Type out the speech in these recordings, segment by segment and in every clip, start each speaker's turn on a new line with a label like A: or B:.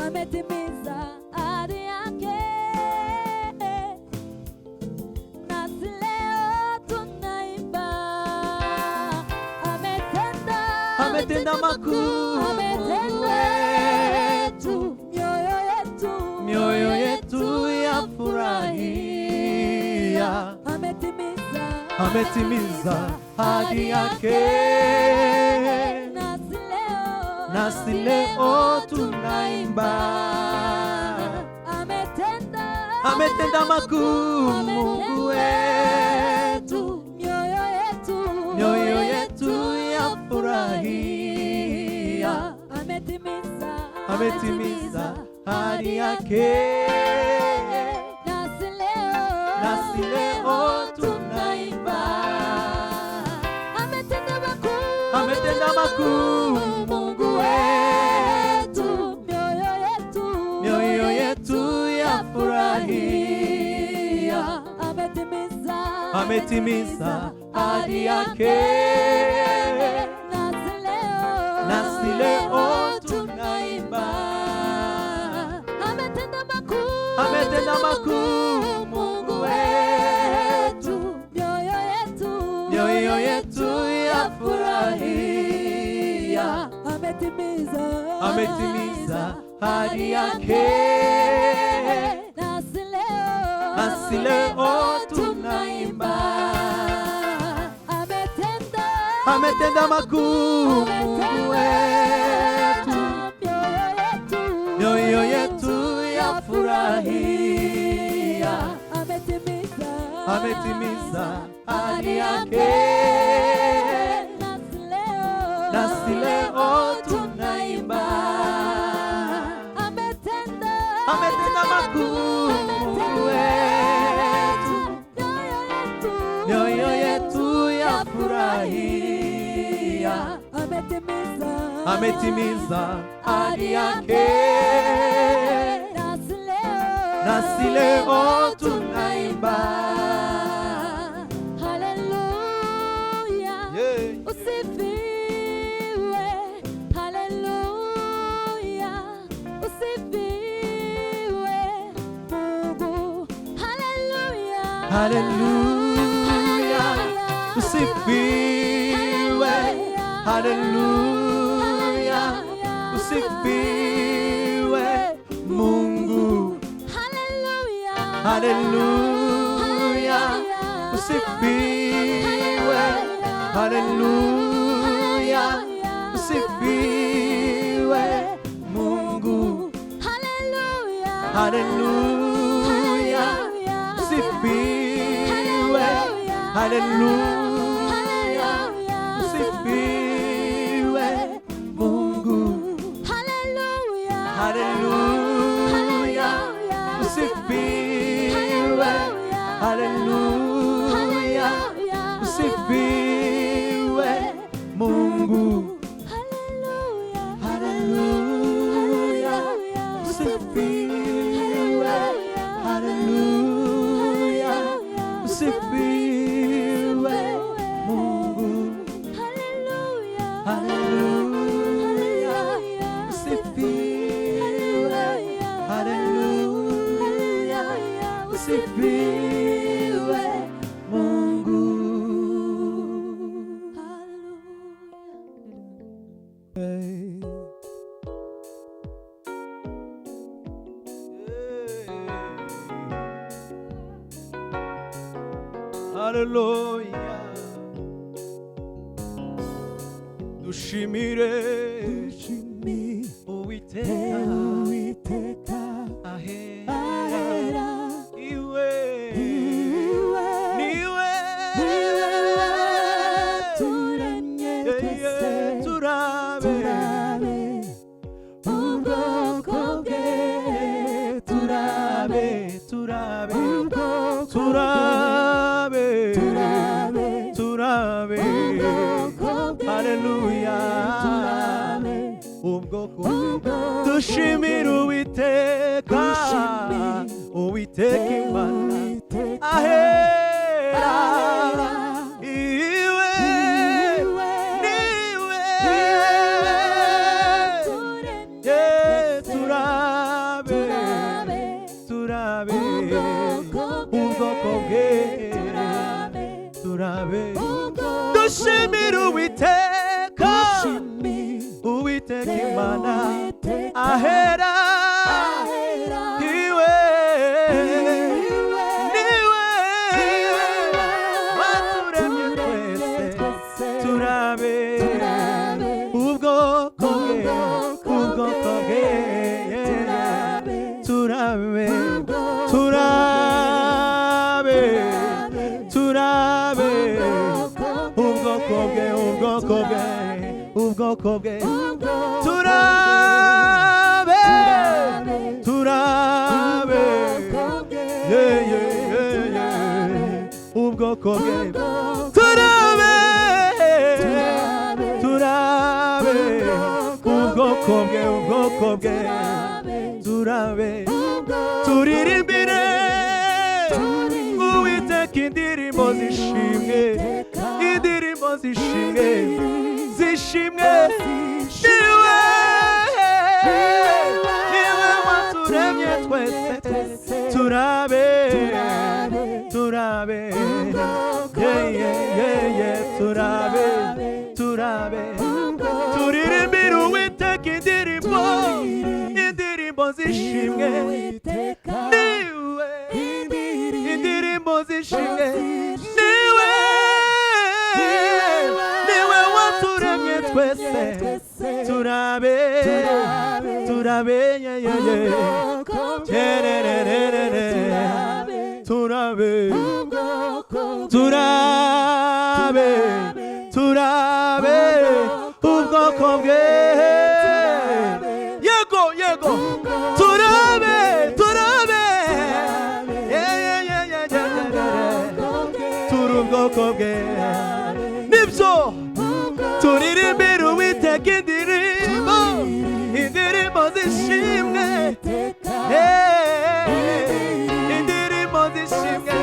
A: ametimiza ahadi yake, nasi leo tunaimba. Ametenda makuu, mioyo yetu yafurahia. Ametimiza ahadi yake, nasi leo tunaimba. Ametenda makuu Mungu wetu, mioyo yetu yafurahia. Ametimiza ahadi yake, nasi leo tunaimba. Ametenda makuu Mungu wetu, mioyo yetu yafurahia. Ametimiza ahadi yake, nasi leo tunaimba. Ametenda makuu Mungu wetu, mioyo yetu yafurahia. Ametimiza ahadi yake, nasi leo tunaimba. Ametenda makuu Mungu wetu, mioyo yetu yafurahia. Ametimiza ahadi yake, nasi leo tunaimba. Ametenda makuu Mungu wetu, mioyo yetu yafurahia. Ametimiza ahadi yake, nasi leo tunaimba.
B: Haleluya, usifiwe. Haleluya, usifiwe Mungu. Haleluya,
A: Haleluya, usifiwe. Haleluya, usifiwe Mungu. Haleluya, usifiwe. Haleluya, usifiwe Mungu. Haleluya, usifiwe. Haleluya, usifiwe Mungu. Haleluya, usifiwe. Haleluya, usifiwe Mungu. Haleluya, usifiwe. Haleluya, usifiwe Mungu. Haleluya, usifiwe. Haleluya, usifiwe Mungu. Haleluya, dushimire Uwiteka ahera. Iwe niwe
B: turemye twese,
A: turabe
B: ubwoko bwe.
A: turabe haleluya, ubwoko dushimira Uwiteka Imana ahera. Iwe niwe turabe Imana ahera iwe niwe waturemye twese turabe ubwoko bwe ubwoko bwe turabe turabe turabe ubwoko bwe ubwoko bwe ubwoko bwe turabe turabe ubwoko bwe turabe turabe ubwoko bwe ubwoko bwe turabe turirimbire Uwiteka indirimbo zishimwe indirimbo zishimwe zishimwe niwe niwe waturemye twese turabe turabe turabe turabe turirimbire Uwiteka indirimbo indirimbo zishimwe niwe indirimbo zishimwe niwe niwe waturemye twese turabe turabe turabe turabe turabe ubwoko bwe yego yego turabe turabe turi ubwoko bwe nibyo turirimbira Uwiteka indirimbo indirimbo zishimwe indirimbo zishimwe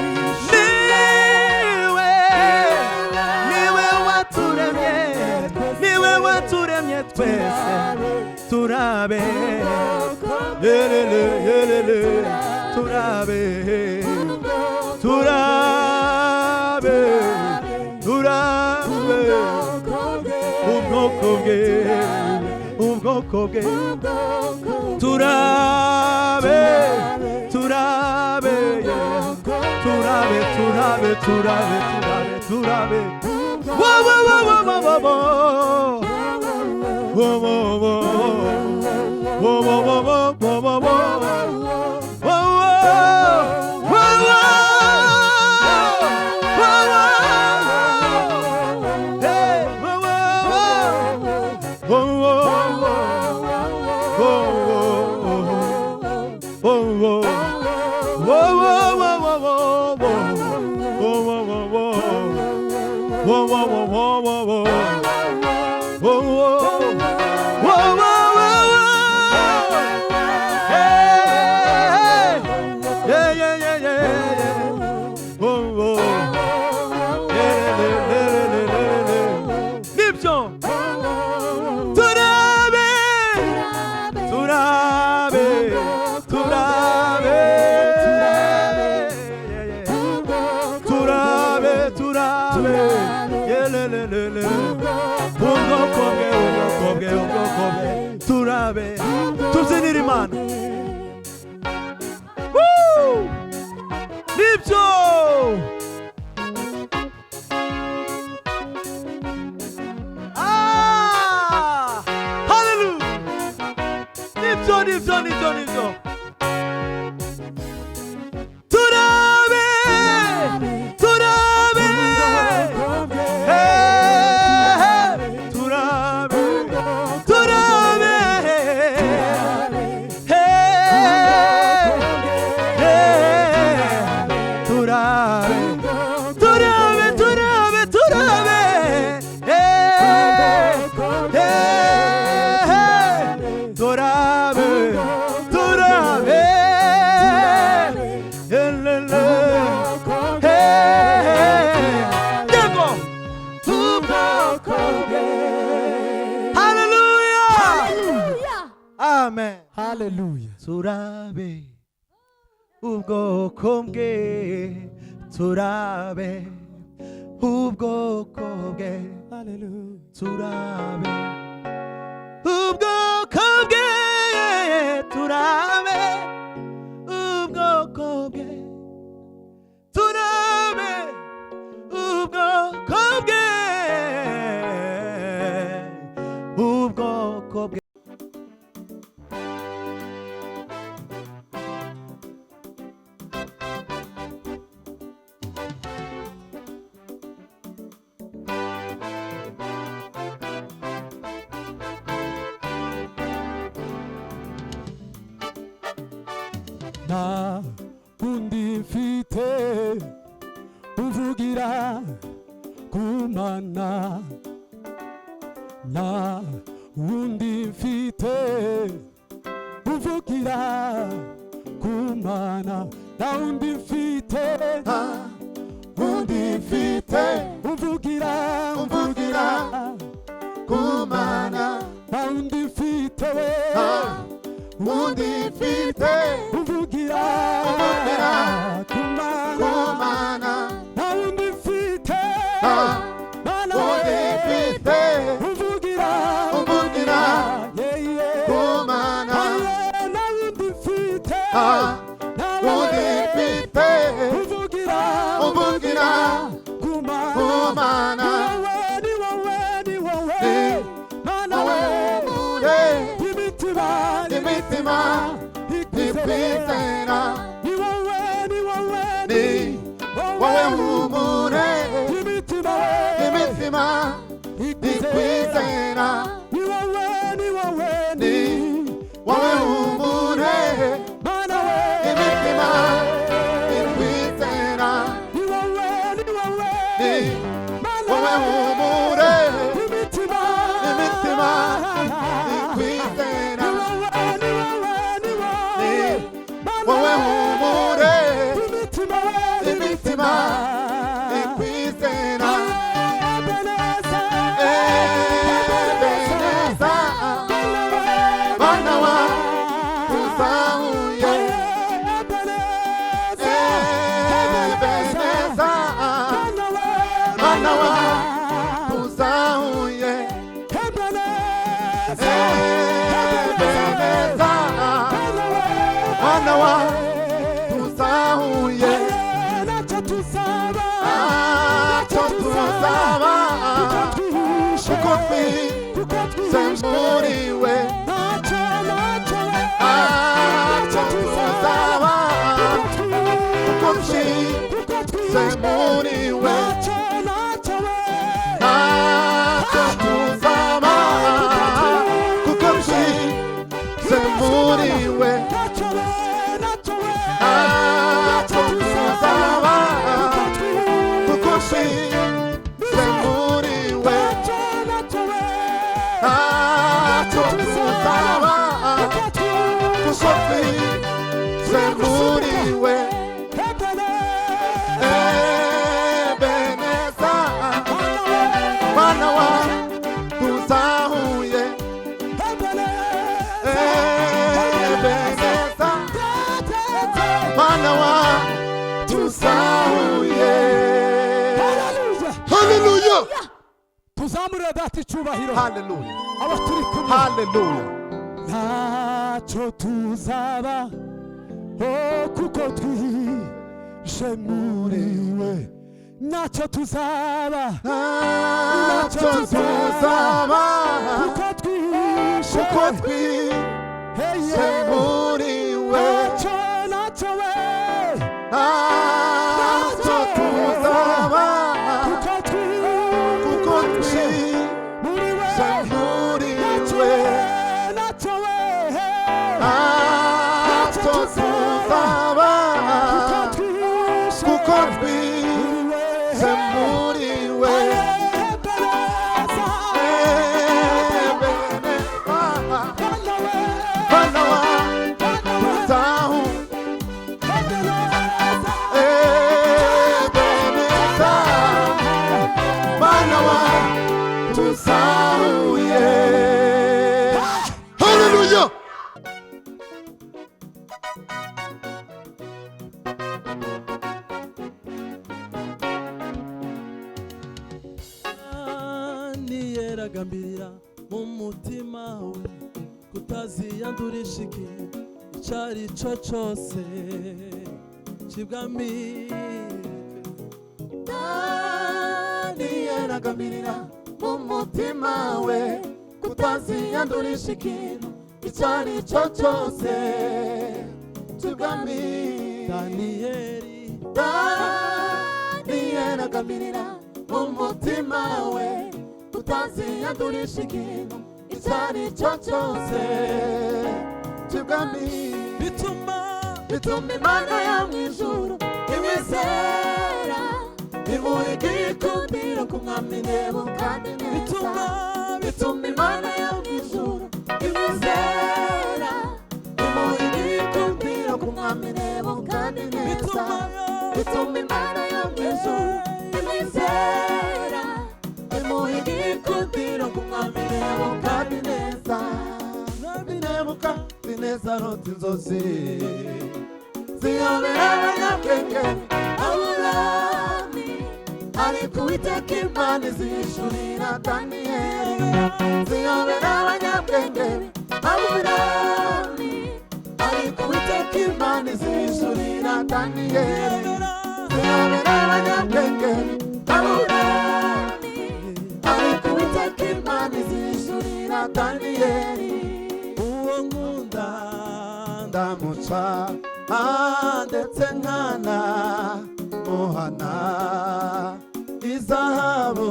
A: niwe niwe waturemye niwe waturemye twese turabe turabe turabe turabe ubwoko bwe ubwoko bwe turabe turabe turabe turabe turabe turabe wo wo wo wo wo wo wo wo wo wo wo wo wo turabe tubyinire Imana nibyo hallelujah nibyo nibyo nibyo nibyo turabe turabe turabe turabe Amen.
C: Hallelujah.
A: Turabe ubwoko bwe turabe ubwoko bwe
C: Hallelujah.
A: turabe ubwoko ubwoko bwe.
C: nta undi mfite uvugira ku Mana, nta undi mfite uvugira ku Mana, nta undi mfite,
D: undi mfite
C: uvugira
D: ku Mana,
C: nta undi mfite,
D: undi mfite
C: uvugira ku Mana, nta undi mfite, Mana
D: undi mfite
C: uvugira
D: ku Mana,
C: nta undi mfite,
D: undi mfite
C: uvugira ku Mana, ni wowe Mana we, imitima
D: ikwizera,
C: ni wowe
D: ni wowe humure,
C: imitima
D: ikwizera,
C: ni wowe
D: ni wowe humure,
C: Mana we,
D: imitima ikwizera,
C: ni wowe
D: ni
C: Mana
D: wowe humure,
C: imitima
D: imitima
C: ni
D: ikwizera,
C: wowe
D: wowe humure,
C: imitima
D: imitima ikwizera,
C: Ebeneza,
D: Ebeneza, Bana wa tuzahuye, Ebeneza, Bana wa tuzahuye, Ebeneza, Bana wa tuzahuye, ntacyo tuzaba, kuko twise muri we, ntacyo tuzaba, kuko twise muri we, ntacyo tuzaba, kuko twise muri we, ntacyo tuzaba, kuko twise muri we, ntacyo tuzaba, kuko twise muri we, Ebeneza, Bana wa tuzahuye, Ebeneza, Bana wa tuzahuye. Hallelujah!
C: tuzamurira data icyubahiro,
D: Hallelujah!
C: aba turi kumwe,
D: Hallelujah!
C: ntacyo tuzaba, kuko twishe muri we, ntacyo tuzaba,
D: ntacyo tuzaba,
C: kuko twishe
D: kuko twise muri we,
C: ntacyo we,
D: ntacyo tuzaba,
C: kuko
D: kuko
C: twishe muri we,
D: twise muri
C: ntacyo
D: we,
C: we,
D: ntacyo tuzaba, kuko twise muri we, Ebeneza, Bana wa tuzahuye, Ebeneza, Bana wa tuzahuye. Hallelujah!
E: niyeragambirira mu mutima we kutaziyandurisha ikintu icyo ari cyo cyose kibwamike,
D: niyeragambirira mu mutima we utaziyandurisha ikintu icyo ari cyo cyose cy'ubwami.
E: daniyeli
D: Daniyeli agambirira umutima we utaziyandurisha ikintu icyo ari cyo cyose cy'ubwami.
E: bituma
D: Imana yo mu ijuru imwizera, imuha igikundiro ku mwami Nebukadineza. Bituma Imana yo mu ijuru imwizera, imuha igikundiro ku mwami Nebukadineza. Bituma Imana yo mu ijuru imwizera, imuha igikundiro ku mwami Nebukadineza. Nebukadineza arota inzozi ziyobera abanyabwenge aburamu, ariko Uwiteka Imana izihishurira Daniyeli. Ziyobera abanyabwenge aburamu, ariko Uwiteka Imana izihishurira Daniyeli. Ziyobera abanyabwenge aburamu, ariko Uwiteka Imana izihishurira Daniyeli.
E: uwo nkunda
D: Ndamuca ndetse nkana muhana izahabu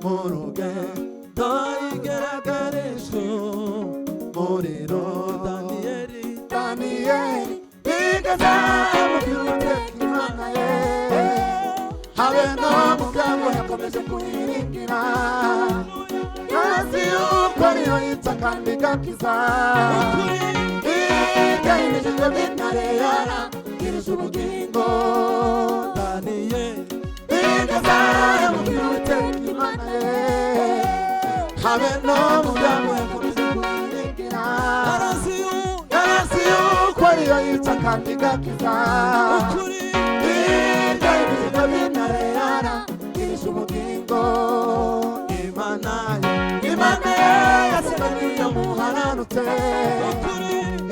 D: mu rugendo igaragarisha umuriro.
E: daniyeli
D: Daniyeli igeze mu by'Uwiteka Imana ye, habe no mu byago yakomeje kuyiringira. Ntazi yuko ariyo yica kandi igakiza, igahindishijwe n'intare yarangirije ubugingo.
E: daniyeli
D: igeze mu by'Uwiteka Imana ye, habe no mu byago yakomeje kuyiringira.
E: arazi
D: Ntazi yuko ariyo yica kandi igakiza,
E: ukuri
D: igahindishijwe n'intare yarangirije ubugingo. Imana yaseganiye muharanutse,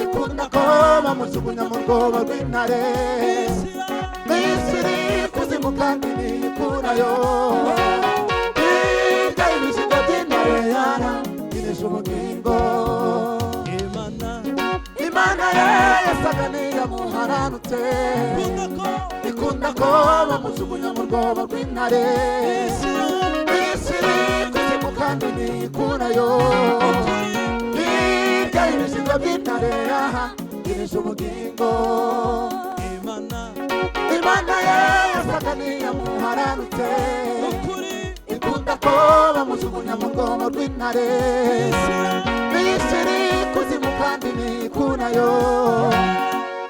D: ikunda ko bamujugunya mu rwobo rw'intare. Misiri kuzimu kandi niyikurayo, hirya y'ibishyimbo by'intare yarangirije ubugingo. Imana yaseganiye muharanutse, ikunda ko bamujugunya mu rwobo rw'intare. Misiri kuzimu kandi niyikurayo, hirya y'ibishyimbo by'intare yarangirije ubugingo. Imana yaseganiye muharanutse, ikunda ko bamujugunya mu rwobo rw'intare. Misiri kuzimu kandi niyikurayo,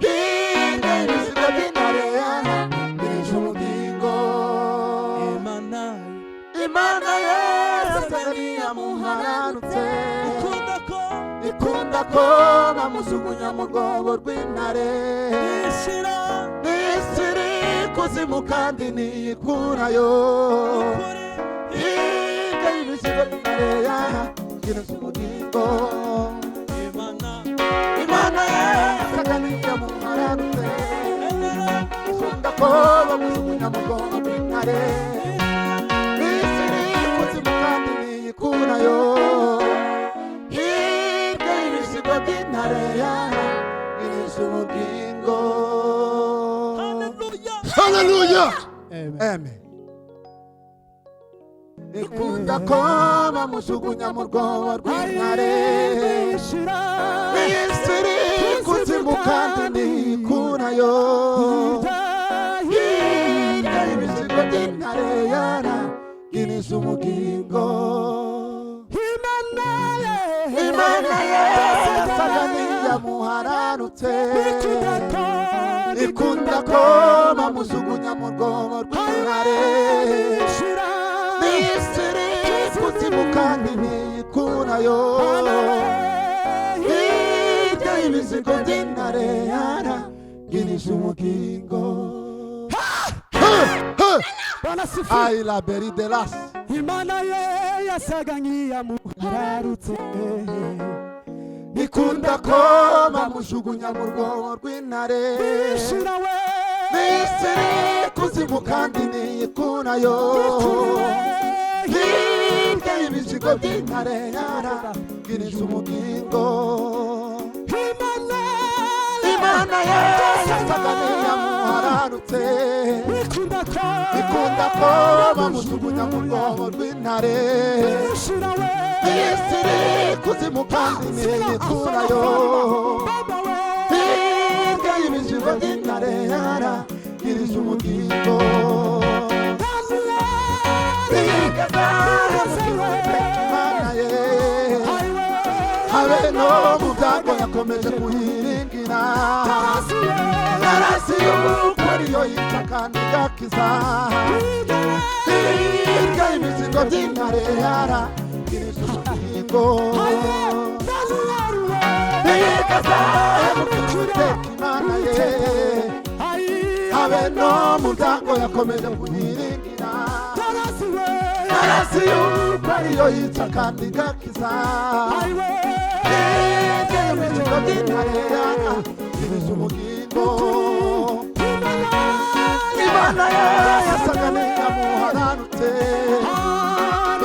D: hirya y'ibishyimbo by'intare yarangirije ubugingo. Imana yaseganiye muharanutse, ikunda ko bamujugunya mu rwobo rw'intare. Misiri kuzimu kandi niyikurayo, hirya y'ibishyimbo by'intare yarangirije ubugingo. Imana yaseganiye muharanutse, ikunda ko bamujugunya mu rwobo rw'intare. Misiri kuzimu kandi niyikurayo, hirya y'ibishyimbo by'intare yarangirije ubugingo. Hallelujah. Amen. Ikunda ko bamujugunya mu rwobo rw'intare. Misiri kuzimu kandi niyikurayo, hirya y'ibishyimbo by'intare yarangirije ubugingo. Imana yaseganiye muharanutse, ikunda ko bamujugunya mu rwobo rw'intare. Misiri kuzimu kandi niyikurayo, hirya y'ibishyimbo by'intare yarangirije ubugingo. Ay la beri de las.
C: Imana ye yaseganiye muharanutse,
D: ikunda ko bamujugunya mu rwobo rw'intare. Misiri kuzimu kandi niyikurayo, hirya hirya y'ibisigo by'intare yarangiriza ubugingo. Imana ye yasaga n'iyamuhararutse, ikunda ko bamujugunya mu rwobo rw'intare. Isi iri kuzimu kandi ntiyikurayo, hirya y'ibisigo by'intare yarangiriza ubugingo. Imana ye habe no mu byago yakomeje kuhiringira, yarasi yuko ariyo yica kandi igakiza. Hirya y'imizigo by'intare yarangiriza ubugingo. Imana ye habe no mu byago yakomeje kuhiringira, yarasi yuko ariyo yica kandi igakiza. Hirya y'imizigo by'intare yarangiriza ubugingo. Imana ye yasaga n'iyamuhararutse,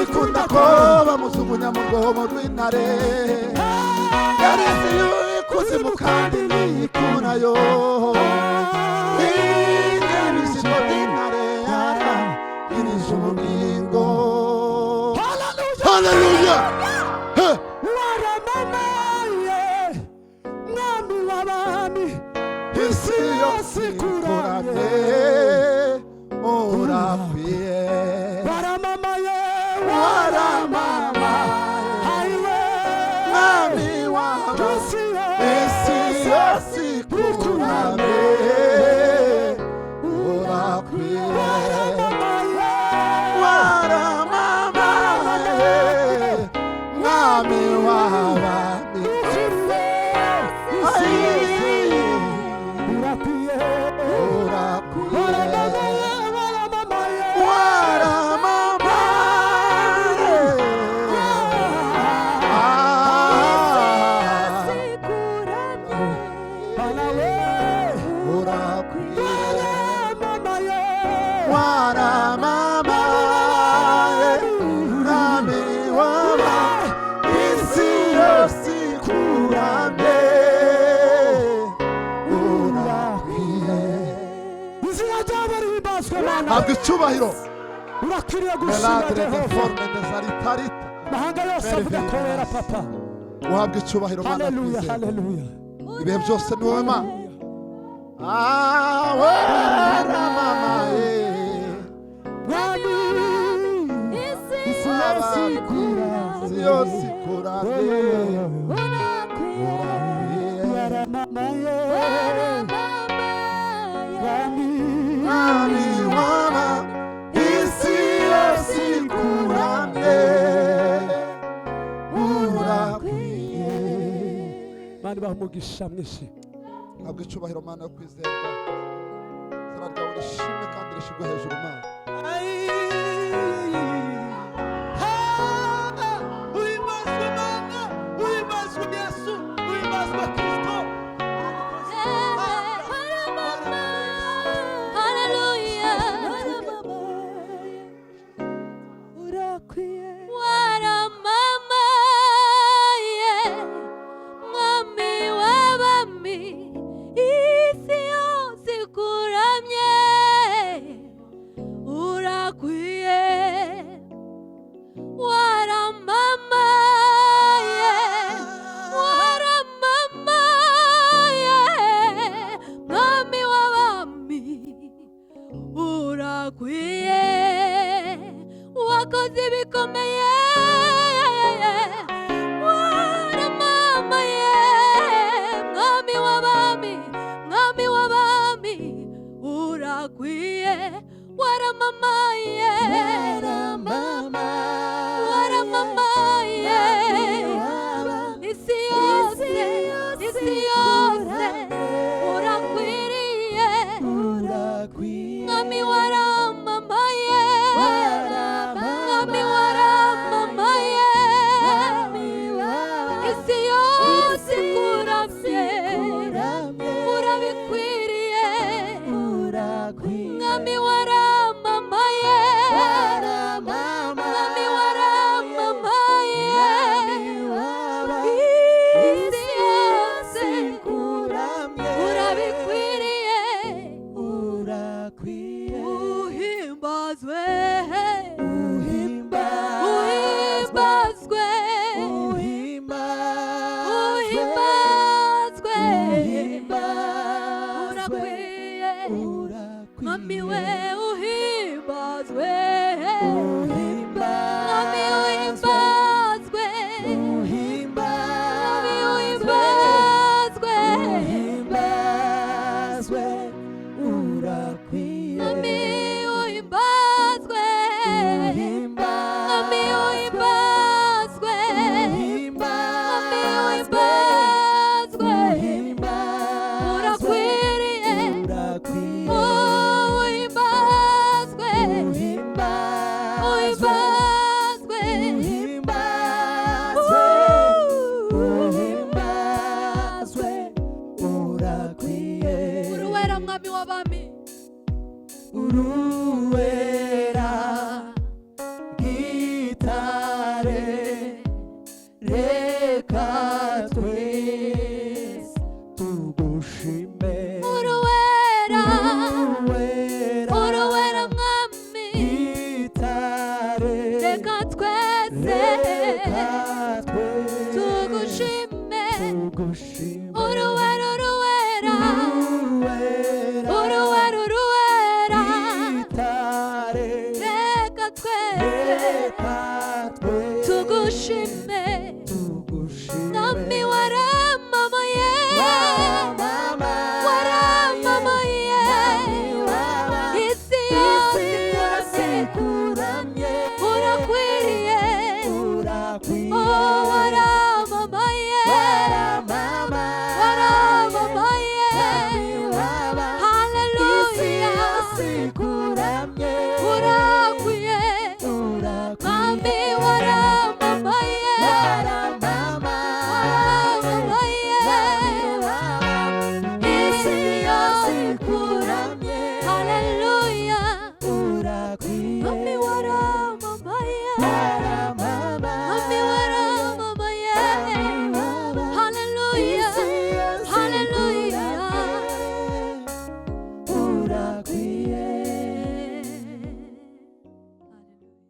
D: ikunda ko bamujugunya mu rwobo rw'intare. Yarasi ikuzimu kandi ntiyikurayo, hirya y'ibisigo by'intare yarangiriza ubugingo. Haleluya!
C: Mwami w'abami,
D: Isi yose ikuramye, urakwiye.
C: waramamaye,
D: Waramamaye, Mwami w'abami, isi yose ikuramye, urakwiye. Waramamaye, Mwami w'abami, habwa icyubahiro.
C: urakwiriye
D: Meladre
C: gushima
D: de forme de saritarita,
C: mahanga yose avuga ko wera papa.
D: uhabwa icyubahiro Mana
C: Haleluya,
D: twizeye.
C: haleluya.
D: Ibihe byose ni wowe Mana. Waramamaye,
C: Mwami,
B: isi
C: isi yose ikuramye.
D: isi yose ikuramye,
B: urakwiye,
C: waramamaye,
B: waramamaye,
D: Mwami w'abami, isi yose ikuramye, urakwiye.
C: Mani bamugisha mwinshi.
D: Habwa icyubahiro Mana yo kwizerwa, izina ryawe rishimwe kandi rishyirwe hejuru Mana.
E: Uhimbazwe Mana, uhimbazwe Yesu, uhimbazwe Kristo.
B: haleluya,
C: Urakwiye.
B: waramamaye, Mwami w'abami, isi yose ikuramye, urakwiye. Waramamaye, waramamaye, Mwami w'abami, urakwiye. Wakoze ibikomeye, waramamaye, Mwami w'abami, Mwami w'abami, urakwiye. Waramamaye, waramamaye, isi yose, isi yose, urakwiriye. Mwami waramamaye, Mwami waramamaye, isi yose ikuramye, urabikwiriye. Mwami waramamaye, Mwami waramamaye, mwami we uhimbazwe